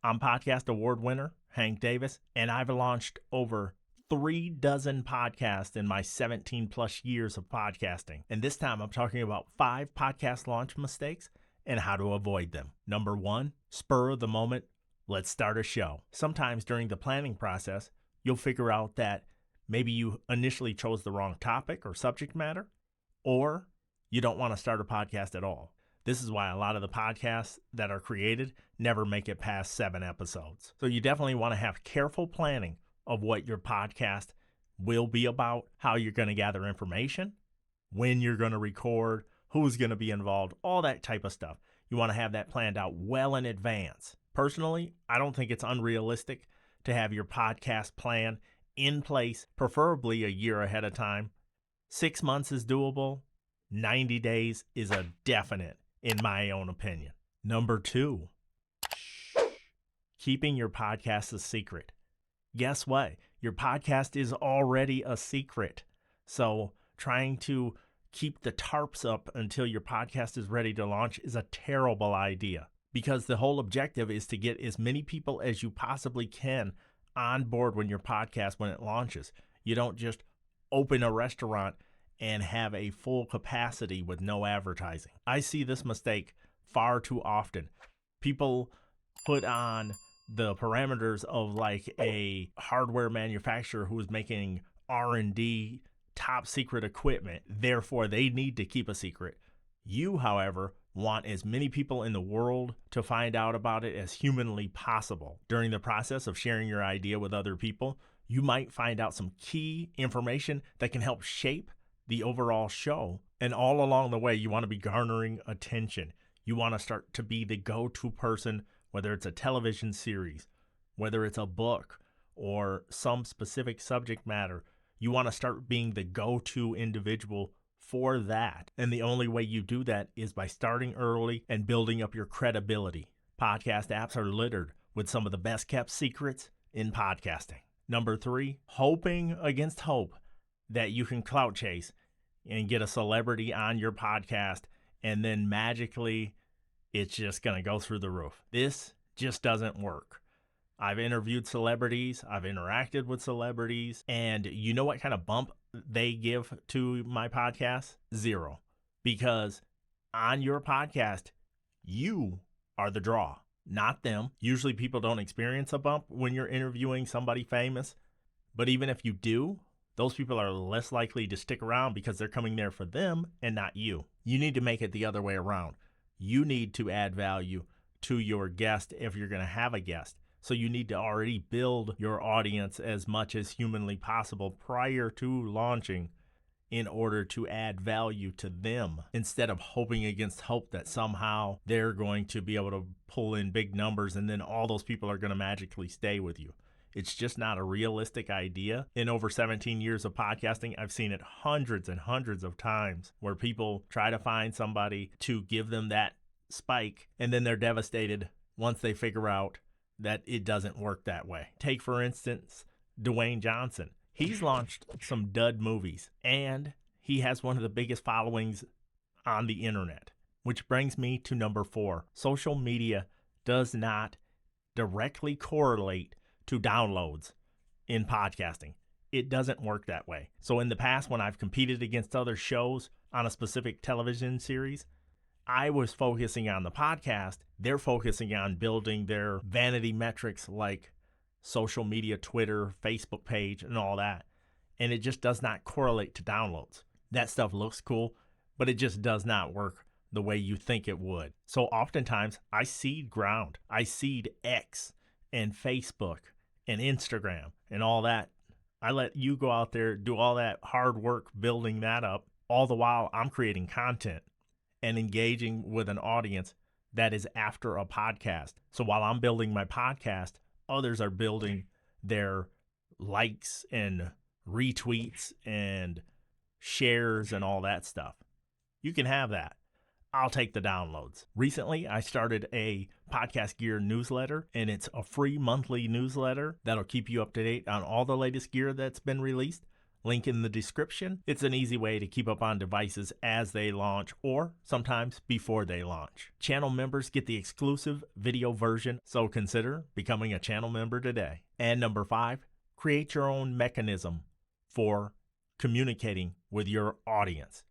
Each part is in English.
I'm podcast award winner Hank Davis, and I've launched over 36 podcasts in my 17 plus years of podcasting. And this time I'm talking about 5 podcast launch mistakes and how to avoid them. Number 1, spur of the moment. Let's start a show. Sometimes during the planning process, you'll figure out that maybe you initially chose the wrong topic or subject matter, or you don't want to start a podcast at all. This is why a lot of the podcasts that are created never make it past 7 episodes. So you definitely want to have careful planning of what your podcast will be about, how you're going to gather information, when you're going to record, who's going to be involved, all that type of stuff. You want to have that planned out well in advance. Personally, I don't think it's unrealistic to have your podcast plan in place, preferably a year ahead of time. 6 months is doable. 90 days is a definite, in my own opinion. Number 2, keeping your podcast a secret. Guess what? Your podcast is already a secret. So trying to keep the tarps up until your podcast is ready to launch is a terrible idea, because the whole objective is to get as many people as you possibly can on board when it launches. You don't just open a restaurant and have a full capacity with no advertising. I see this mistake far too often. People put on the parameters of like a hardware manufacturer who's making R&D top secret equipment. Therefore, they need to keep a secret. You, however, want as many people in the world to find out about it as humanly possible. During the process of sharing your idea with other people, you might find out some key information that can help shape the overall show. And all along the way, you want to be garnering attention. You want to start to be the go-to person, whether it's a television series, whether it's a book, or some specific subject matter. You want to start being the go-to individual for that. And the only way you do that is by starting early and building up your credibility. Podcast apps are littered with some of the best kept secrets in podcasting. Number 3, hoping against hope that you can clout chase and get a celebrity on your podcast, and then magically it's just going to go through the roof. This just doesn't work. I've interviewed celebrities, I've interacted with celebrities, and you know what kind of bump they give to my podcast? 0. Because on your podcast, you are the draw, not them. Usually people don't experience a bump when you're interviewing somebody famous, but even if you do, those people are less likely to stick around because they're coming there for them and not you. You need to make it the other way around. You need to add value to your guest if you're going to have a guest. So you need to already build your audience as much as humanly possible prior to launching in order to add value to them, instead of hoping against hope that somehow they're going to be able to pull in big numbers and then all those people are going to magically stay with you. It's just not a realistic idea. In over 17 years of podcasting, I've seen it hundreds and hundreds of times where people try to find somebody to give them that spike, and then they're devastated once they figure out that it doesn't work that way. Take, for instance, Dwayne Johnson. He's launched some dud movies, and he has one of the biggest followings on the internet, which brings me to number 4. Social media does not directly correlate to downloads in podcasting. It doesn't work that way. So in the past, when I've competed against other shows on a specific television series, I was focusing on the podcast. They're focusing on building their vanity metrics like social media, Twitter, Facebook page, and all that. And it just does not correlate to downloads. That stuff looks cool, but it just does not work the way you think it would. So oftentimes I seed ground. I seed X and Facebook and Instagram and all that. I let you go out there, do all that hard work building that up. All the while I'm creating content and engaging with an audience that is after a podcast. So while I'm building my podcast, others are building their likes and retweets and shares and all that stuff. You can have that. I'll take the downloads. Recently, I started a Podcast Gear newsletter, and it's a free monthly newsletter that'll keep you up to date on all the latest gear that's been released, Link in the description. It's an easy way to keep up on devices as they launch or sometimes before they launch. Channel members get the exclusive video version, so consider becoming a channel member today. And number 5, create your own mechanism for communicating with your audience.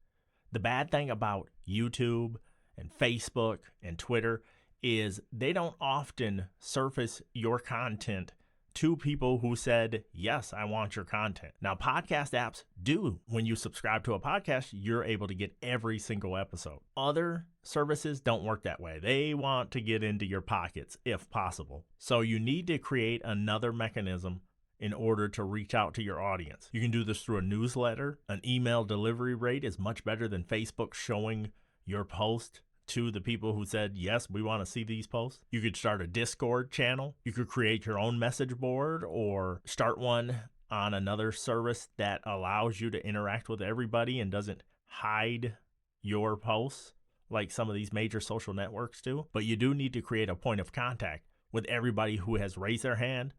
The bad thing about YouTube and Facebook and Twitter is they don't often surface your content to people who said, yes, I want your content. Now, podcast apps do. When you subscribe to a podcast, you're able to get every single episode. Other services don't work that way. They want to get into your pockets if possible. So you need to create another mechanism in order to reach out to your audience. You can do this through a newsletter. An email delivery rate is much better than Facebook showing your post to the people who said, yes, we want to see these posts. You could start a Discord channel. You could create your own message board or start one on another service that allows you to interact with everybody and doesn't hide your posts like some of these major social networks do. But you do need to create a point of contact with everybody who has raised their hand,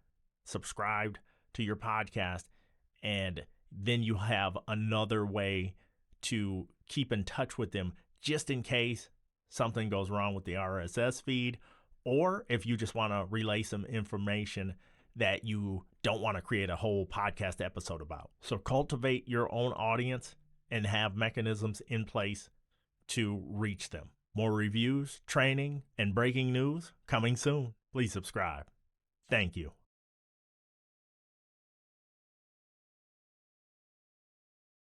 subscribed to your podcast, and then you have another way to keep in touch with them just in case something goes wrong with the RSS feed, or if you just want to relay some information that you don't want to create a whole podcast episode about. So cultivate your own audience and have mechanisms in place to reach them. More reviews, training, and breaking news coming soon. Please subscribe. Thank you.